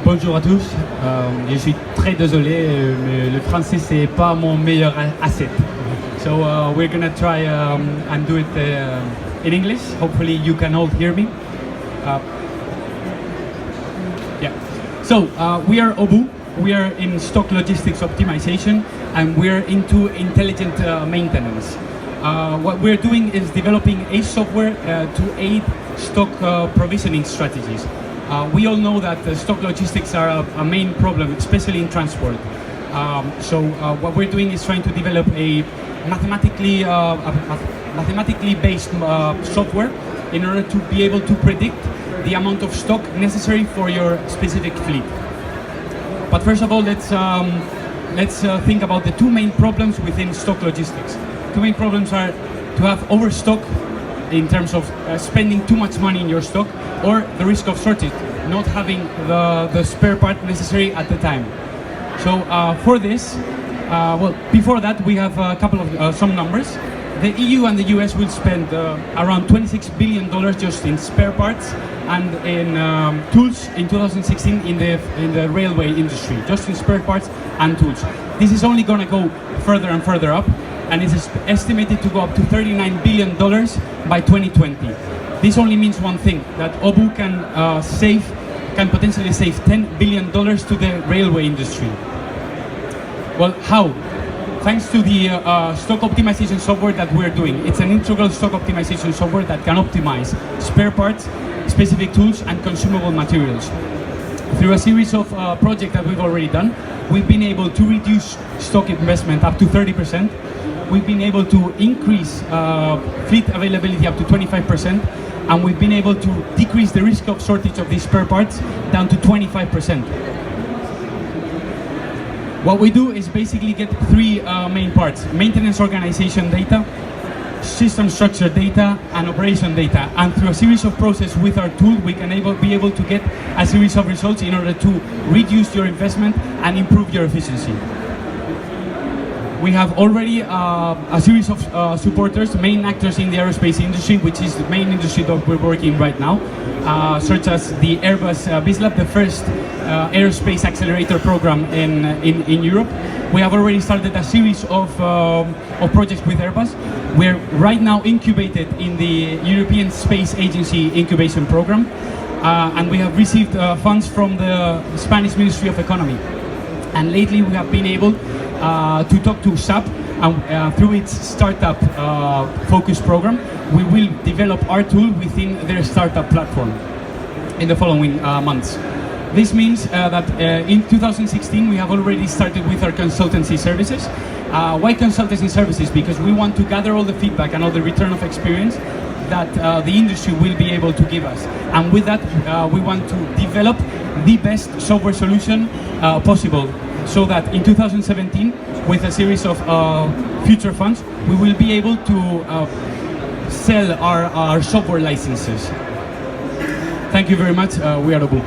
Bonjour à tous. Je suis très désolé, mais le français c'est pas mon meilleur asset. So we're gonna try and do it in English. Hopefully you can all hear me. Yeah. So we are OBUU. We are in stock logistics optimization, and we're into intelligent maintenance. What we're doing is developing a software to aid stock provisioning strategies. We all know that stock logistics are a main problem, especially in transport. So what we're doing is trying to develop a mathematically based software in order to be able to predict the amount of stock necessary for your specific fleet. But first of all, let's think about the two main problems within stock logistics. Two main problems are to have overstock in terms of spending too much money in your stock, or the risk of shortage, not having the spare part necessary at the time. So for this, well, before that we have a couple of some numbers. The EU and the US will spend around $26 billion just in spare parts and in tools in 2016 in the railway industry, just in spare parts and tools. This is only going to go further and further up, and it is estimated to go up to $39 billion by 2020. This only means one thing, that OBUU can potentially save $10 billion to the railway industry. Well, how? Thanks to the stock optimization software that we're doing. It's an integral stock optimization software that can optimize spare parts, specific tools, and consumable materials. Through a series of projects that we've already done, we've been able to reduce stock investment up to 30%. We've been able to increase fleet availability up to 25%, and we've been able to decrease the risk of shortage of these spare parts down to 25%. What we do is basically get three main parts: maintenance organization data, system structure data, and operation data. And through a series of processes with our tool, we can be able to get a series of results in order to reduce your investment and improve your efficiency. We have already a series of supporters, main actors in the aerospace industry, which is the main industry that we're working right now, such as the Airbus BizLab, the first aerospace accelerator program in Europe. We have already started a series of projects with Airbus. We're right now incubated in the European Space Agency incubation program, and we have received funds from the Spanish Ministry of Economy. And lately we have been able to talk to SAP, and through its startup focus program, we will develop our tool within their startup platform in the following months. This means that in 2016 we have already started with our consultancy services. Why consultancy services? Because we want to gather all the feedback and all the return of experience that the industry will be able to give us. And with that, we want to develop the best software solution possible, so that in 2017, with a series of future funds, we will be able to sell our software licenses. Thank you very much. We are OBUU.